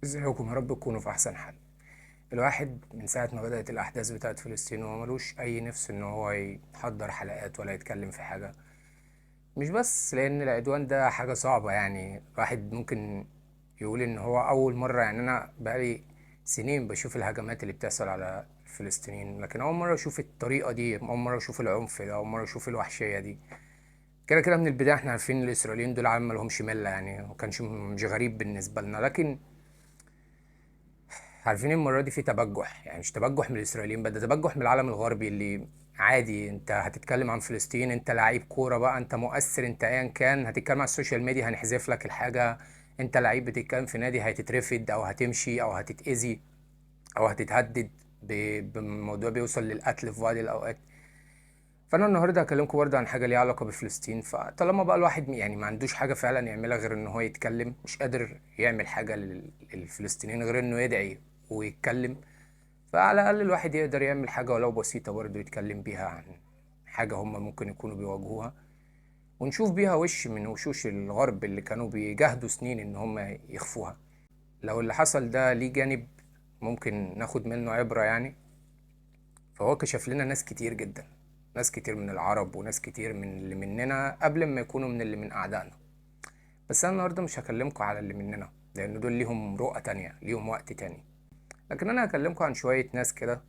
ازيكم، يا رب تكونوا في احسن حال. الواحد من ساعه ما بدات الاحداث بتاعت فلسطين وهو ملوش اي نفس ان هو يحضر حلقات ولا يتكلم في حاجه. مش بس لان العدوان ده حاجه صعبه، يعني الواحد ممكن يقول ان هو اول مره، يعني انا بقالي سنين بشوف الهجمات اللي بتحصل على الفلسطينيين، لكن اول مره اشوف الطريقه دي، اول مره اشوف العنف ده، اول مره اشوف الوحشيه دي. كده كده من البدايه احنا عارفين ان الاسرائيليين دول عالم ملهمش مله، يعني ما كانش مش غريب بالنسبه لنا، لكن عارفين المرة دي في تبجح، يعني مش تبجح من الإسرائيليين بس، ده تبجح من العالم الغربي اللي عادي. انت هتتكلم عن فلسطين، انت لعيب كورة بقى، انت مؤثر، انت ايا كان، هتتكلم على السوشيال ميديا هنحذف لك الحاجة. انت لعيب بتتكلم في نادي، هتترفد او هتمشي او هتتأذي او هتتهدد بموضوع بيوصل للقتل في بعض الأوقات. فانا النهارده هكلمكم برضه عن حاجه ليها علاقه بفلسطين. فطالما بقى الواحد يعني ما عندوش حاجه فعلا يعملها غير ان هو يتكلم، مش قادر يعمل حاجه للفلسطينيين غير انه يدعي ويتكلم، فعلى الأقل الواحد يقدر يعمل حاجة ولو بسيطة برضه يتكلم بيها عن حاجة هم ممكن يكونوا بيواجهوها، ونشوف بيها وش من وشوش الغرب اللي كانوا بيجاهدوا سنين إن هم يخفوها. لو اللي حصل ده ليه جانب ممكن ناخد منه عبرة يعني، فهو كشف لنا ناس كتير جدا، ناس كتير من العرب وناس كتير من اللي مننا قبل ما يكونوا من اللي من أعدائنا. بس أنا النهاردة مش هكلمكم على اللي مننا، لأن دول ليهم رؤى تانية، ليهم وقت تاني. لكن انا هكلمكم عن شوية ناس كده،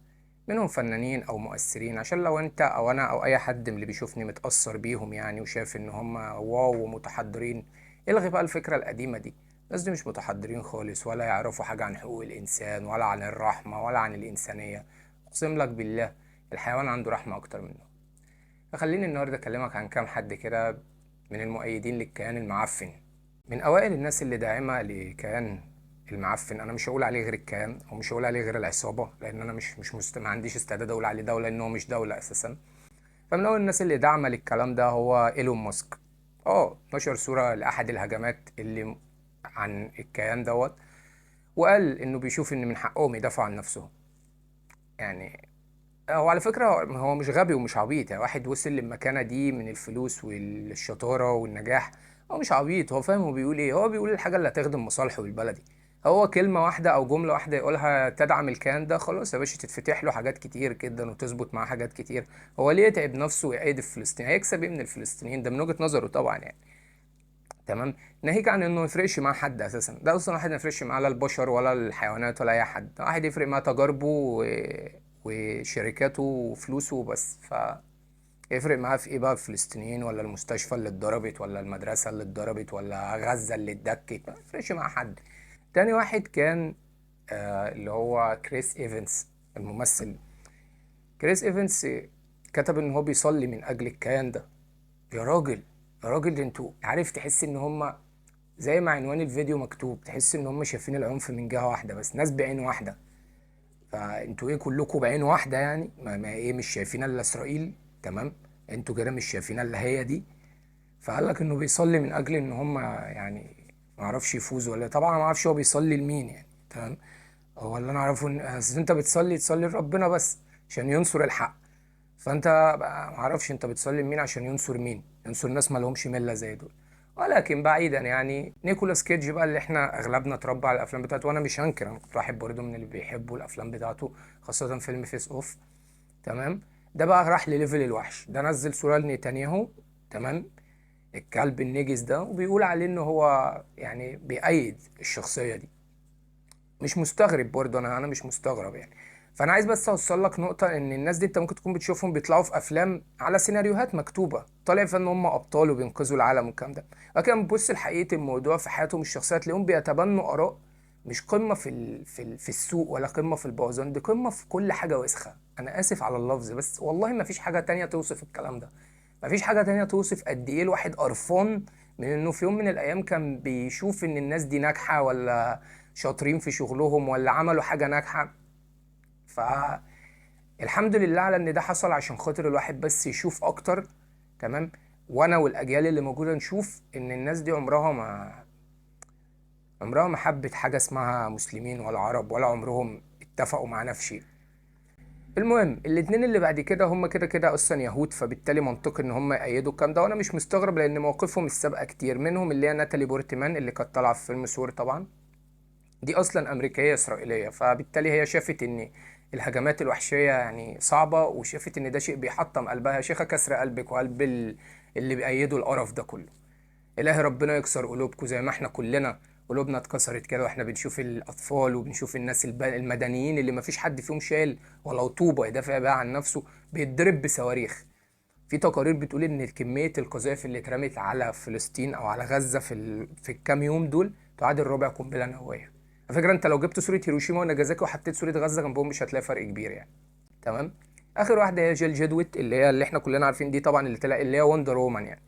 منهم فنانين او مؤثرين، عشان لو انت او انا او اي حد من اللي بيشوفني متأثر بيهم يعني وشايف ان هم واو ومتحضرين، الغي بقى الفكرة القديمة دي. الناس دي مش متحضرين خالص، ولا يعرفوا حاجة عن حقوق الانسان ولا عن الرحمة ولا عن الانسانية. اقسم لك بالله الحيوان عنده رحمة اكتر منه. فخليني النهاردة اكلمك عن كام حد كده من المؤيدين للكيان المعفن. من اوائل الناس اللي داعمه لكيان المعفن، انا مش هقول عليه غير الكيان، او مش هقول عليه غير العصابه، لان انا ما عنديش استعداد اقول عليه دوله، لان هو مش دوله اساسا. فمن اول الناس اللي داعمه للكلام ده هو ايلون ماسك. نشر صوره لاحد الهجمات اللي عن الكيان دوت، وقال انه بيشوف ان من حقهم يدافعوا عن نفسهم. يعني هو على فكرة هو مش غبي ومش عبيط، يعني واحد وصل للمكانة دي من الفلوس والشطارة والنجاح. هو مش عبيط، هو فاهم هو بيقول ايه، هو بيقول الحاجة اللي هتخدم مصالحه والبلدي. هو كلمة واحدة أو جملة واحدة يقولها تدعم الكيان ده، خلاص يا باشا تتفتح له حاجات كتير جدا وتظبط معاه حاجات كتير. هو ليه يتعب نفسه ويأيد الفلسطينيين؟ هيكسب ايه من الفلسطينيين؟ ده من وجهة نظره طبعا يعني. تمام. ناهيك عن انه ما يفرقش مع حد اساسا، ده اصلا واحد ما يفرقش معاه لا البشر ولا الحيوانات ولا اي حد، واحد يفرق معاه تجاربه وشركاته وفلوسه بس. يفرق معاه في ايه بقى؟ الفلسطينيين ولا المستشفى اللي اتضربت ولا المدرسة اللي اتضربت ولا غزة اللي اتدكت؟ ما يفرقش مع حد. تاني واحد كان اللي هو كريس ايفنس، الممثل. كريس ايفنس كتب ان هو بيصلي من اجل الكيان ده. يا راجل، يا راجل، انتوا عارف تحس ان هم زي ما عنوان الفيديو مكتوب، تحس ان هم شايفين العنف من جهة واحدة بس، ناس بعين واحدة. فانتوا ايه كلكم بعين واحدة يعني؟ ما ايه، مش شايفين الا اسرائيل؟ تمام. انتوا كده مش شايفين الا هي دي. فقال لك انه بيصلي من اجل ان هم يعني ما اعرفش يفوزوا، ولا طبعا ما اعرفش هو بيصلي لمين يعني. تمام. هو اللي انا اعرفه ان أصل انت بتصلي تصلي لربنا بس عشان ينصر الحق. فانت بقى ما اعرفش انت بتصلي لمين عشان ينصر مين، ينصر ناس ما لهمش مله زي دول. ولكن بعيدا، يعني نيكولاس كيدج بقى اللي احنا اغلبنا اتربى على الافلام بتاعته، وانا مش هنكر انا كنت واحد برضه من اللي بيحبوا الافلام بتاعته، خاصه فيلم فيس اوف. تمام. ده بقى راح لليفل الوحش، ده نزل صوره لنتنياهو. تمام. الكلب النجس ده، وبيقول عليه ان هو يعني بيأيد الشخصيه دي. مش مستغرب برضه، انا مش مستغرب يعني. فانا عايز بس اوصل لك نقطه، ان الناس دي انت ممكن تكون بتشوفهم بيطلعوا في افلام على سيناريوهات مكتوبه، طالع في ان هم ابطال وبينقذوا العالم والكلام ده، لكن بتبص لحقيقه الموضوع في حياتهم الشخصيه تلاقيهم بيتبنوا اراء مش قمه في السوق، ولا قمه في البوظان، دي قمه في كل حاجه وسخه. انا اسف على اللفظ، بس والله ما فيش حاجه تانية توصف الكلام ده. ما فيش حاجه تانية توصف قد ايه الواحد قرفان من انه في يوم من الايام كان بيشوف ان الناس دي ناجحه، ولا شاطرين في شغلهم، ولا عملوا حاجة ناجحة. فالحمد لله على ان ده حصل، عشان خاطر الواحد بس يشوف اكتر. تمام. وانا والاجيال اللي موجودة نشوف ان الناس دي عمرها ما حبت حاجة اسمها مسلمين ولا عرب، ولا عمرهم اتفقوا معانا في شيء. المهم الاتنين اللي بعد كده هم كده كده اصلا يهود، فبالتالي منطقي ان هم يأيدوا الكلام ده، وانا مش مستغرب لان مواقفهم السابقة كتير، منهم اللي هي ناتالي بورتمان اللي كانت طالعة في فيلم سور طبعا. دي اصلا امريكيه اسرائيليه، فبالتالي هي شافت ان الهجمات الوحشيه يعني صعبه، وشافت ان ده شيء بيحطم قلبها. يا شيخه كسر قلبك وقلب اللي بيأيدوا القرف ده كله. الهي ربنا يكسر قلوبكم زي ما احنا كلنا قلوبنا اتكسرت كده، واحنا بنشوف الاطفال وبنشوف الناس المدنيين اللي ما فيش حد فيهم شايل ولو طوبه يدافع بيها عن نفسه، بيتضرب بصواريخ. في تقارير بتقول ان كميه القذائف اللي اترمت على فلسطين او على غزه في الكام يوم دول تعادل ربع قنبله نوويه. على فكره انت لو جبت صوره هيروشيما وناجازاكي وحطيت صوره غزه جنبهم مش هتلاقي فرق كبير يعني. تمام. اخر واحده هي جيل جدوت، اللي احنا كلنا عارفين دي طبعا، اللي طلع اللي هي وندر وومن يعني.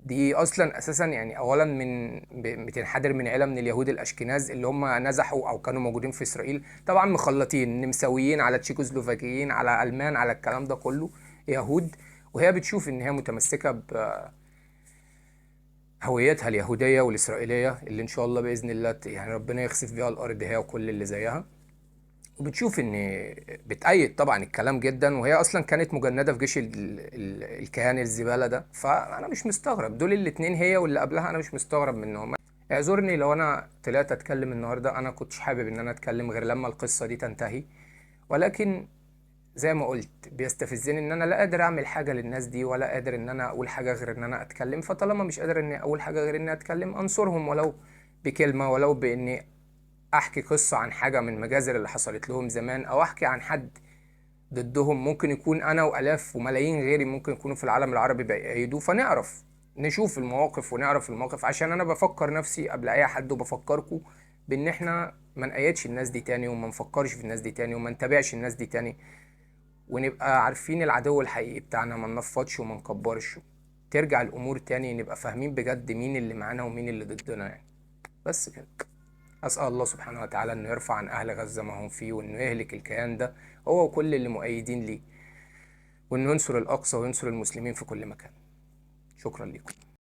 دي اصلا اساسا يعني اولا بتنحدر من عيله من اليهود الاشكناز اللي هم نزحوا او كانوا موجودين في اسرائيل، طبعا مخلطين نمساويين على تشيكوسلوفاكيين على المان على الكلام ده كله، يهود. وهي بتشوف ان هي متمسكه بهويتها اليهوديه والاسرائيليه اللي ان شاء الله باذن الله يعني ربنا يخسف بيها الارض هي وكل اللي زيها. وبتشوف ان بتأيد طبعا الكلام جدا، وهي اصلا كانت مجندة في جيش الكيان الزبالة ده. فانا مش مستغرب دول الاتنين، هي واللي قبلها، انا مش مستغرب منهم. اعذرني لو انا طلعت اتكلم النهارده، انا كنتش حابب ان انا اتكلم غير لما القصة دي تنتهي. ولكن زي ما قلت بيستفزني ان انا لا قادر اعمل حاجة للناس دي، ولا قادر ان انا اقول حاجة غير ان انا اتكلم. فطالما مش قادر اني اقول حاجة غير اني اتكلم، انصرهم ولو بكلمة، ولو باني احكي قصة عن حاجة من المجازر اللي حصلت لهم زمان، او احكي عن حد ضدهم ممكن يكون انا والاف وملايين غيري ممكن يكونوا في العالم العربي بيأيدوه. فنعرف نشوف المواقف ونعرف المواقف، عشان انا بفكر نفسي قبل اي حد وبفكركم بان احنا ما نأيدش الناس دي تاني، وما نفكرش في الناس دي تاني، وما نتابعش الناس دي تاني، ونبقى عارفين العدو الحقيقي بتاعنا، ما ننفضش وما نكبرش. ترجع الامور تاني، نبقى فاهمين بجد مين اللي معانا ومين اللي ضدنا يعني. بس كده. أسأل الله سبحانه وتعالى إنه يرفع عن أهل غزة ما هم فيه، وإنه يهلك الكيان ده هو وكل اللي مؤيدين ليه، وإنه ينصر الأقصى وينصر المسلمين في كل مكان. شكرا لكم.